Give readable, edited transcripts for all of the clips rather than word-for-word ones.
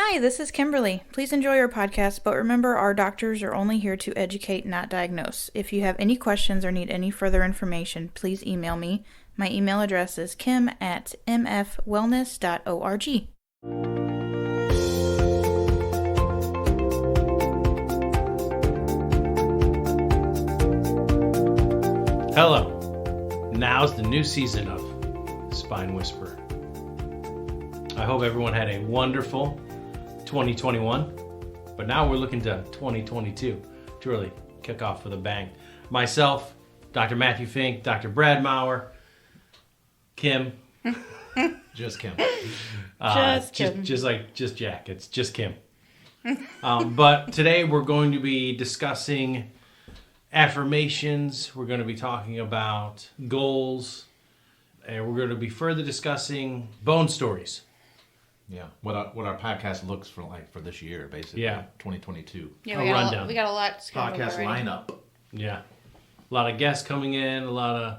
Hi, this is Kimberly. Please enjoy our podcast, but remember our doctors are only here to educate, not diagnose. If you have any questions or need any further information, please email me. My email address is kim@mfwellness.org. Hello. Now's the new season of Spine Whisperer. I hope everyone had a wonderful 2021, but now we're looking to 2022 to really kick off with a bang. Myself, Dr. Matthew Fink, Dr. Brad Maurer, Kim. Just Kim. Just Jack. It's just Kim. But today we're going to be discussing affirmations. We're going to be talking about goals, and we're going to be further discussing bone stories. Yeah, what our podcast looks for this year, basically. Yeah. 2022. Yeah, rundown. we got a lot scheduled Podcast already. lineup. Yeah. A lot of guests coming in, a lot of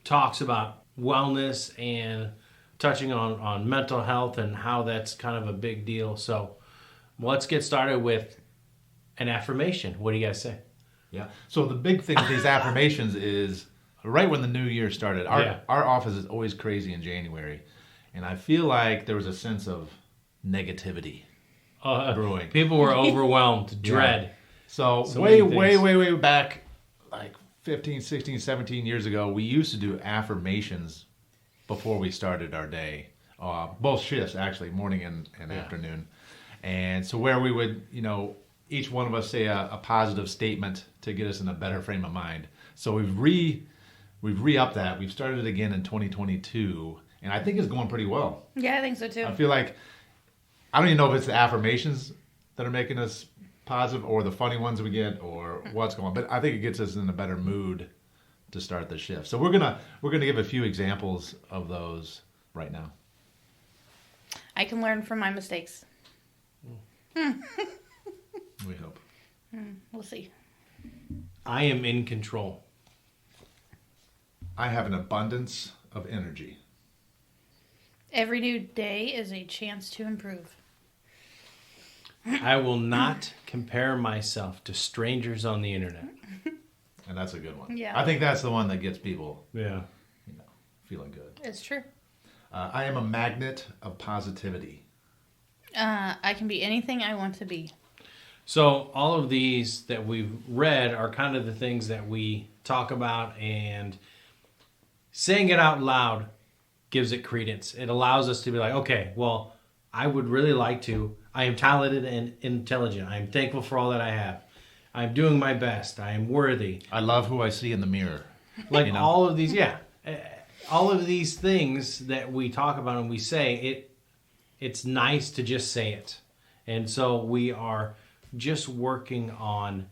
talks about wellness and touching on mental health and how that's kind of a big deal. So let's get started with an affirmation. What do you guys say? Yeah. So the big thing with these affirmations is right when the new year started. Our office is always crazy in January, and I feel like there was a sense of negativity brewing. People were overwhelmed, dread. So many way back, like 15, 16, 17 years ago, we used to do affirmations before we started our day. Both shifts, actually, morning and afternoon. And so where we would, each one of us say a positive statement to get us in a better frame of mind. So we've re-upped that. We've started it again in 2022, and I think it's going pretty well. Yeah, I think so too. I feel like, I don't even know if it's the affirmations that are making us positive or the funny ones we get or what's going on, but I think it gets us in a better mood to start the shift. So we're gonna give a few examples of those right now. I can learn from my mistakes. We hope. We'll see. I am in control. I have an abundance of energy. Every new day is a chance to improve. I will not compare myself to strangers on the internet. And that's a good one. Yeah. I think that's the one that gets people Yeah. feeling good. It's true. I am a magnet of positivity. I can be anything I want to be. So all of these that we've read are kind of the things that we talk about, and saying it out loud gives it credence. It allows us to be like, okay, well, I would really like to. I am talented and intelligent. I am thankful for all that I have. I am doing my best. I am worthy. I love who I see in the mirror. Like all of these, all of these things that we talk about and we say, it's nice to just say it. And so we are just working on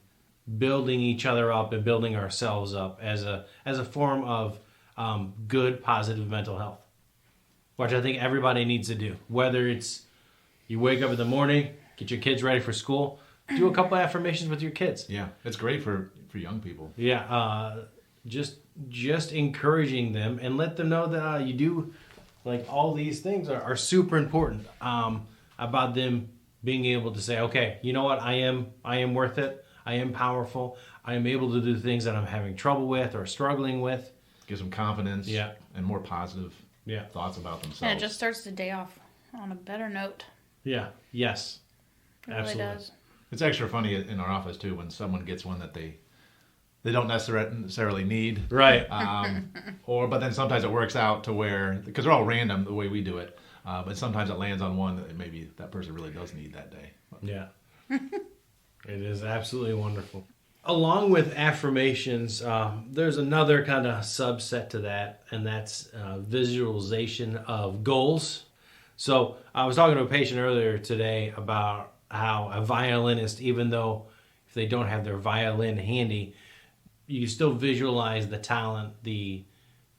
building each other up and building ourselves up as a form of good, positive mental health, which I think everybody needs to do. Whether it's you wake up in the morning, get your kids ready for school, do a couple affirmations with your kids. Yeah, it's great for young people. Yeah, just encouraging them and let them know that you do, like, all these things are super important about them being able to say, okay, you know what, I am worth it. I am powerful. I am able to do things that I'm having trouble with or struggling with. Gives them confidence. Yeah. And more positive thoughts about themselves. And it just starts the day off on a better note. Yeah. Yes. It really Absolutely. does. It's extra funny in our office too when someone gets one that they don't necessarily need. Right. But then sometimes it works out to where, because they're all random the way we do it, but sometimes it lands on one that maybe that person really does need that day. Yeah. It is absolutely wonderful. Along with affirmations, there's another kind of subset to that, and that's visualization of goals. So I was talking to a patient earlier today about how a violinist, even though if they don't have their violin handy, you still visualize the talent, the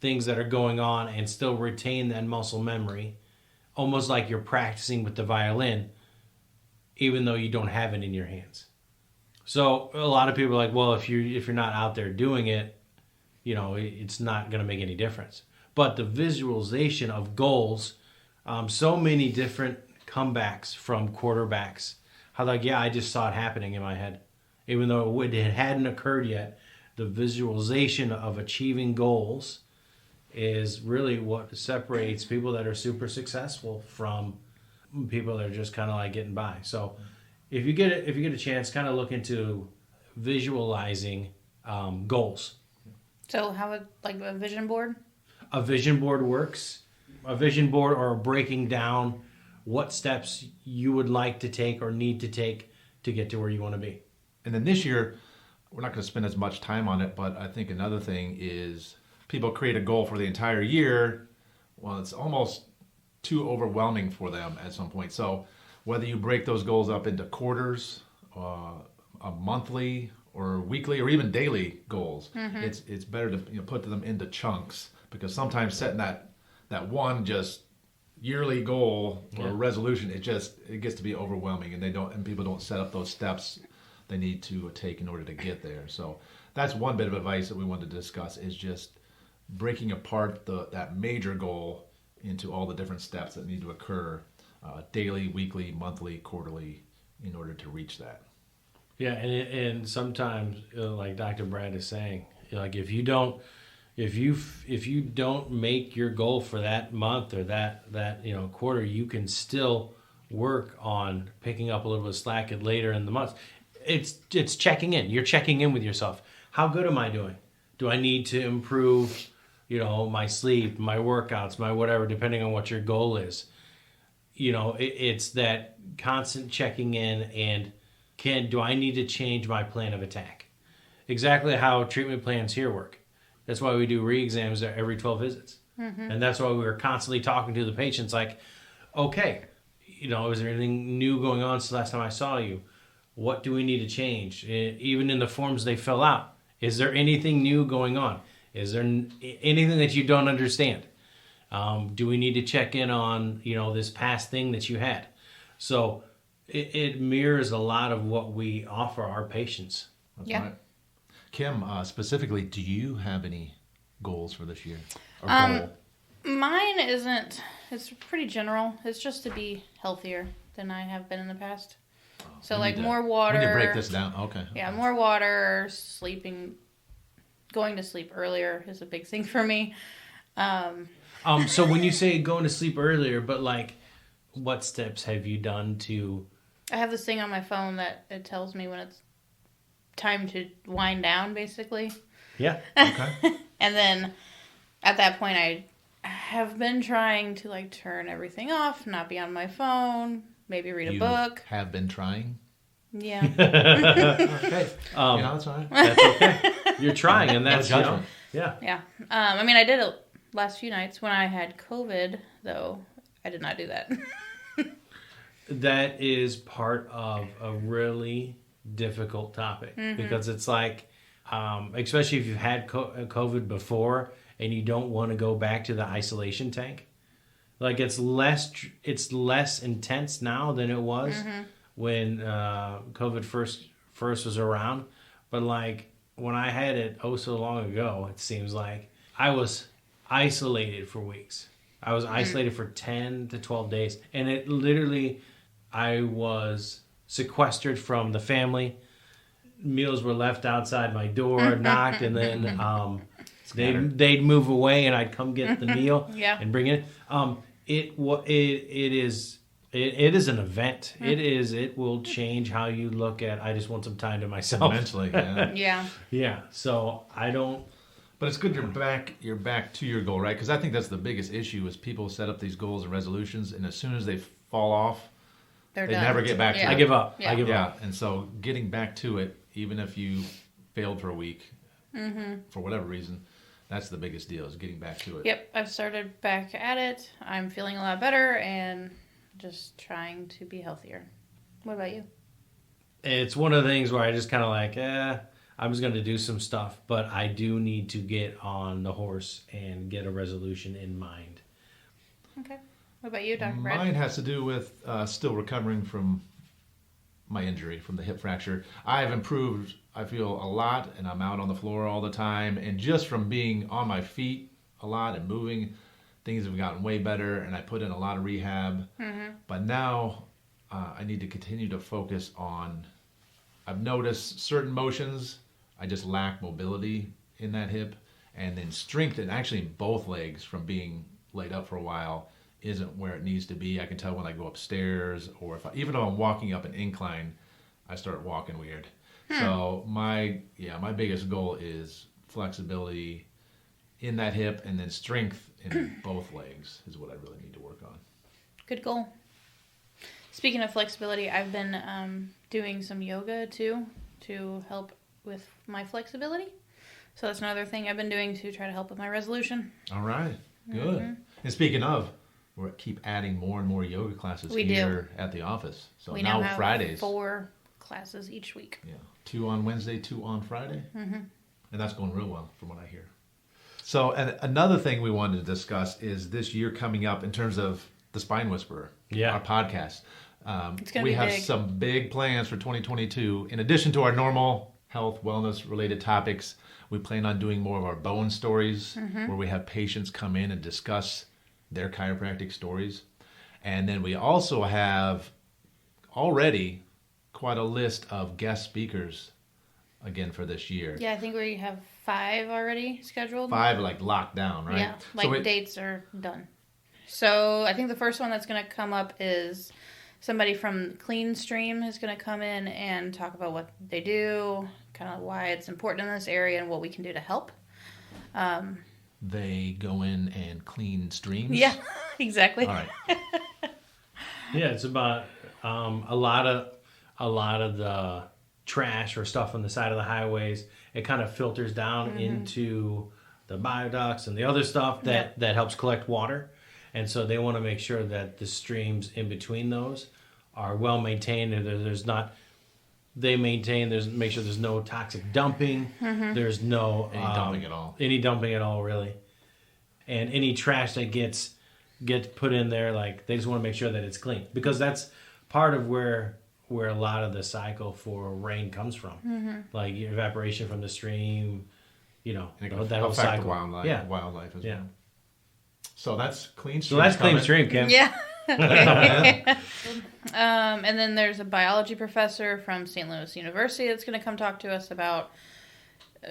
things that are going on, and still retain that muscle memory, almost like you're practicing with the violin, even though you don't have it in your hands. So a lot of people are like, well, if you're not out there doing it, it's not going to make any difference. But the visualization of goals, so many different comebacks from quarterbacks. How like, yeah, I just saw it happening in my head. Even though it hadn't occurred yet, the visualization of achieving goals is really what separates people that are super successful from people that are just kind of like getting by. So if you get a chance, kind of look into visualizing goals. So how would, like, a vision board? A vision board works. A vision board, or breaking down what steps you would like to take or need to take to get to where you want to be. And then this year, we're not going to spend as much time on it, but I think another thing is people create a goal for the entire year. Well, it's almost too overwhelming for them at some point. So whether you break those goals up into quarters, a monthly or weekly or even daily goals, it's better to put them into chunks, because sometimes setting that one just yearly goal or resolution, it gets to be overwhelming, and people don't set up those steps they need to take in order to get there. So that's one bit of advice that we wanted to discuss, is just breaking apart that major goal into all the different steps that need to occur daily, weekly, monthly, quarterly, in order to reach that. Yeah, and sometimes, like Dr. Brad is saying, like if you don't make your goal for that month or that quarter, you can still work on picking up a little bit of slack later in the month. It's checking in. You're checking in with yourself. How good am I doing? Do I need to improve, my sleep, my workouts, my whatever, depending on what your goal is? It's that constant checking in, and do I need to change my plan of attack? Exactly how treatment plans here work. That's why we do re-exams every 12 visits. And that's why we're constantly talking to the patients like, okay, is there anything new going on since the last time I saw you? What do we need to change? Even in the forms they fill out, is there anything new going on? Is there anything that you don't understand? Do we need to check in on, this past thing that you had? So it mirrors a lot of what we offer our patients. That's right. Kim, specifically, do you have any goals for this year? Or goal? Mine isn't. It's pretty general. It's just to be healthier than I have been in the past. So more water. We need to break this down. Okay. Yeah, more water, sleeping, going to sleep earlier is a big thing for me. So when you say going to sleep earlier, but what steps have you done to? I have this thing on my phone that it tells me when it's time to wind down, basically. Yeah. Okay. And then at that point, I have been trying to turn everything off, not be on my phone, maybe read a book. Have been trying? Yeah. Okay. That's all right. That's okay. You're trying, and that's judgment. Yeah. Yeah. I did it last few nights when I had COVID, though. I did not do that. That is part of a really difficult topic, because it's especially if you've had COVID before and you don't want to go back to the isolation tank. It's less intense now than it was when COVID first was around. But when I had it so long ago, it seems like I was isolated for weeks. I was isolated for 10 to 12 days. And it literally, I was sequestered from the family. Meals were left outside my door, knocked, and then they'd move away, and I'd come get the meal and bring it. It is an event. It will change how you look at. I just want some time to myself. Mentally, yeah. Yeah. So I don't. But it's good you're back to your goal, right? Because I think that's the biggest issue is people set up these goals and resolutions, and as soon as they fall off, they never get back to it. I give up. I give up. And so getting back to it, even if you failed for a week, for whatever reason, that's the biggest deal, is getting back to it. Yep, I've started back at it. I'm feeling a lot better and just trying to be healthier. What about you? It's one of the things where I just kind of I'm just going to do some stuff, but I do need to get on the horse and get a resolution in mind. Okay. What about you, Dr. Brad? Mine has to do with still recovering from my injury, from the hip fracture. I have improved, I feel, a lot, and I'm out on the floor all the time. And just from being on my feet a lot and moving, things have gotten way better, and I put in a lot of rehab. But now I need to continue to focus on, I've noticed certain motions, I just lack mobility in that hip, and then strength, and actually both legs from being laid up for a while, isn't where it needs to be. I can tell when I go upstairs, or even if I'm walking up an incline, I start walking weird. So my biggest goal is flexibility in that hip, and then strength in both legs is what I really need to work on. Good goal. Speaking of flexibility, I've been doing some yoga too to help with my flexibility. So that's another thing I've been doing to try to help with my resolution. All right, good. And speaking of, we keep adding more and more yoga classes at the office. So we now have Fridays. 4 classes each week. Yeah, 2 on Wednesday, 2 on Friday. And that's going real well from what I hear. So and another thing we wanted to discuss is this year coming up in terms of the Spine Whisperer, our podcast. We have some big plans for 2022. In addition to our normal health, wellness related topics, we plan on doing more of our bone stories where we have patients come in and discuss their chiropractic stories. And then we also have already quite a list of guest speakers again for this year. Yeah, I think we have 5 already scheduled. 5 locked down, right? Yeah, dates are done. So I think the first one that's going to come up is somebody from Clean Stream is going to come in and talk about what they do, kind of why it's important in this area and what we can do to help. They go in and clean streams? Yeah, exactly. All right. Yeah, it's about a lot of the trash or stuff on the side of the highways. It kind of filters down into the bioducts and the other stuff that helps collect water. And so they want to make sure that the streams in between those are well maintained, and make sure there's no toxic dumping. There's no any dumping at all, really. And any trash that gets put in there, they just want to make sure that it's clean, because that's part of where a lot of the cycle for rain comes from, like evaporation from the stream, that whole cycle. Wildlife as well. So that's Clean Stream. So that's Clean Stream, Kim. Yeah. And then there's a biology professor from St. Louis University that's going to come talk to us about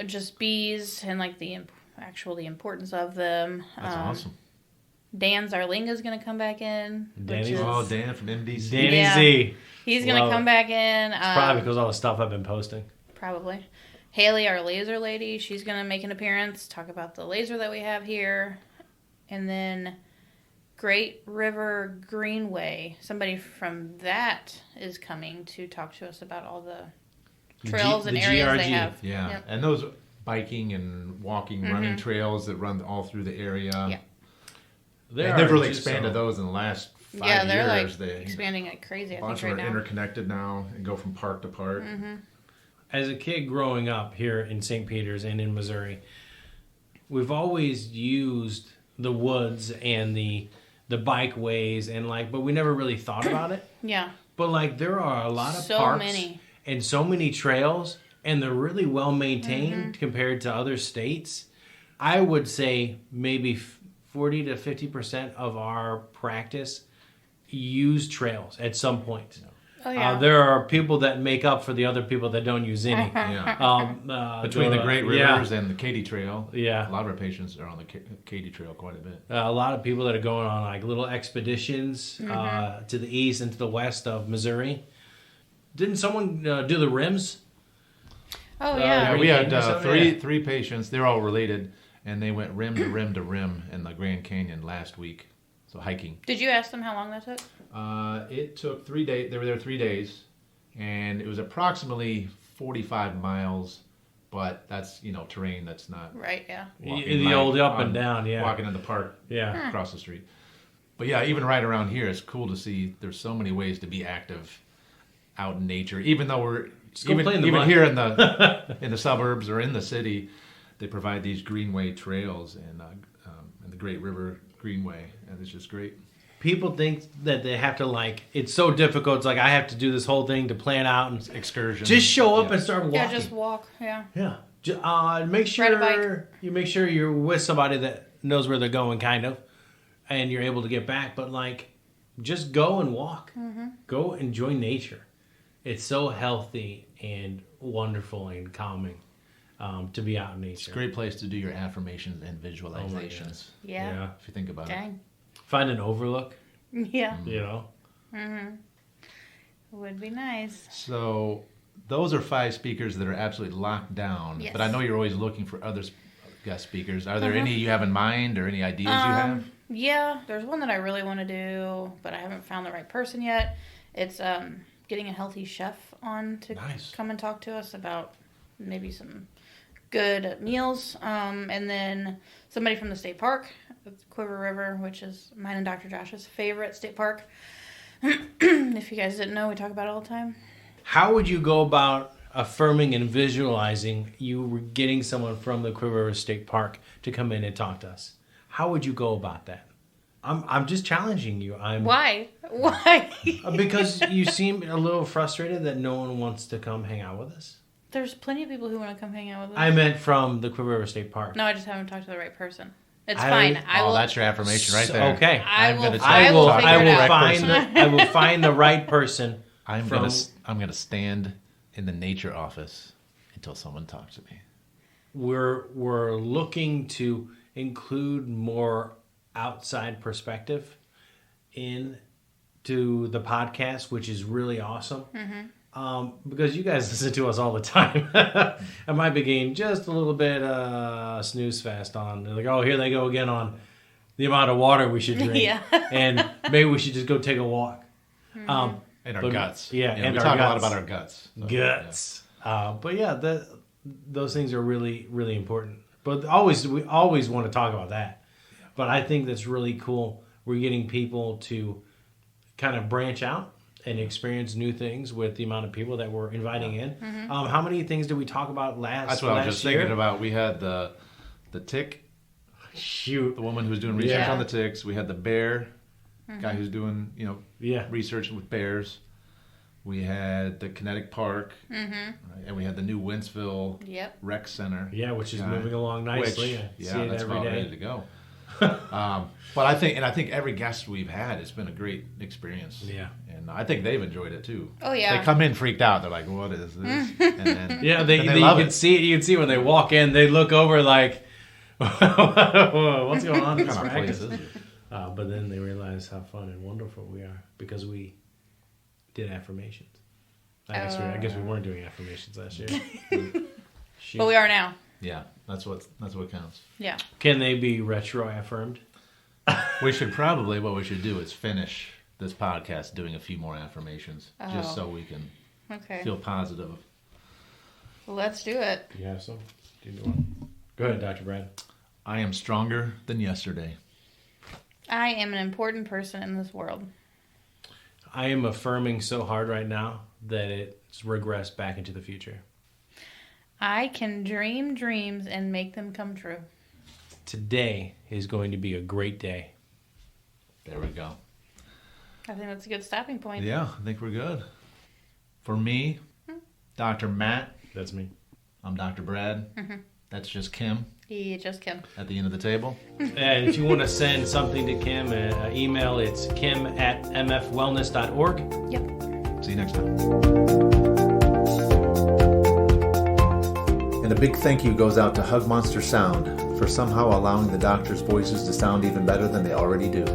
just bees and the importance of them. That's awesome. Dan Zarlinga is going to come back in. Dan from MDC. Danny Z. He's going to come back in. It's probably because of all the stuff I've been posting. Probably. Haley, our laser lady, she's going to make an appearance, talk about the laser that we have here. And then Great River Greenway, somebody from that is coming to talk to us about all the trails and areas GRG. they have. Yeah, Yep. and those biking and walking, running trails that run all through the area. Yeah. They've really expanded those in the last 5 years. Yeah, they're They expanding like crazy, a bunch I think, of right them are now. interconnected now and go from park to park. As a kid growing up here in St. Peters and in Missouri, we've always used the woods and the bikeways but we never really thought about it. Yeah. But there are a lot of So parks many. and so many trails, and they're really well maintained compared to other states. I would say maybe 40 to 50% of our practice use trails at some point. Oh, yeah. There are people that make up for the other people that don't use any. Between the Great Rivers and the Katy Trail, Yeah. a lot of our patients are on the Katy Trail quite a bit. A lot of people that are going on little expeditions to the east and to the west of Missouri. Didn't someone do the rims? Oh, yeah. We had Yeah. three patients. They're all related, and they went rim to rim to rim in the Grand Canyon last week. So hiking. Did you ask them how long that took? It took 3 days. They were there 3 days, and it was approximately 45 miles. But that's terrain that's not Right, yeah. The old up and down, yeah. Walking in the park, Yeah. across the street. But yeah, even right around here, it's cool to see. There's so many ways to be active out in nature. Even though we're go play in the mud. here in the in the suburbs or in the city, they provide these greenway trails and the Great River Greenway, and it's just great. People think that they have to it's so difficult. It's I have to do this whole thing to plan out and Excursion. just show up and start walking. Yeah, just walk, yeah. Yeah. Make Ride a bike. sure you make sure you're with somebody that knows where they're going, kind of. and you're able to get back. But like, just go and walk. Go enjoy nature. It's so healthy and wonderful and calming to be out in nature. It's a great place to do your affirmations and visualizations. Yeah. If you think about it. Dang. Find an overlook, Yeah. you know. Would be nice. So those are 5 speakers that are absolutely locked down. Yes. But I know you're always looking for other guest speakers. Are there any you have in mind or any ideas you have? Yeah, there's one that I really want to do, but I haven't found the right person yet. It's getting a healthy chef on to Nice. come and talk to us about maybe some good meals. And then somebody from the state park, the Quiver River, which is mine and Dr. Josh's favorite state park. If you guys didn't know, we talk about it all the time. How would you go about affirming and visualizing you were getting someone from the Quiver River State Park to come in and talk to us? How would you go about that? I'm just challenging you. Why? Why? Because you seem a little frustrated that no one wants to come hang out with us. There's plenty of people who want to come hang out with us. I meant from the Quiver River State Park. No, I just haven't talked to the right person. It's I fine. don't- I will. That's your affirmation right there. Okay. I I'm will. gonna I try- will talk to figure the it out. right person. I will find the right person. I'm from- gonna stand in the nature office until someone talks to me. We're looking to include more outside perspective into the podcast, which is really awesome. Because you guys listen to us all the time. I might be getting just a little bit snooze fest on. They're like, oh, here they go again on the amount of water we should drink. Yeah. And maybe we should just go take a walk. And our But- guts. yeah, You know, and we our talk a lot guts. about our guts. So, Guts. But yeah, those things are really, really important. But we always want to talk about that. But I think that's really cool. We're getting people to kind of branch out and experience new things with the amount of people that we're inviting in. How many things did we talk about last? That's what I was last just year? thinking about. We had the tick, Shoot. the woman who was doing research Yeah. on the ticks. We had the bear guy who's doing Yeah. research with bears. We had the kinetic park, right? And we had the new Wentzville Yep. rec center. Yeah, which is guy, moving along nicely. I Which, see it that's every about day. ready to go. But I think every guest we've had, it's been a great experience. Yeah. And I think they've enjoyed it too. Oh, yeah. They come in freaked out. They're like, "What is this?" And then, Yeah, then you love can it. see it. You can see when they walk in, they look over like, what's going on in What this kind of place practice? is it? But then they realize how fun and wonderful we are because we did affirmations. I guess we weren't doing affirmations last year. Shoot. But we are now. Yeah, that's what counts. Yeah. Can they be retro affirmed? We should probably, what we should do is finish this podcast doing a few more affirmations, just Oh. so we can Okay. feel positive. Well, let's do it. Do you have some? Do you do one? Go ahead, Dr. Brad. I am stronger than yesterday. I am an important person in this world. I am affirming so hard right now that it's regressed back into the future. I can dream dreams and make them come true. Today is going to be a great day. There we go. I think that's a good stopping point. Yeah, I think we're good. For me, Dr. Matt, That's me. I'm Dr. Brad. That's just Kim Yeah, just Kim. at the end of the table. And if you want to send something to Kim, email, it's kim@mfwellness.org. Yep. See you next time. And a big thank you goes out to Hug Monster Sound for somehow allowing the doctors' voices to sound even better than they already do.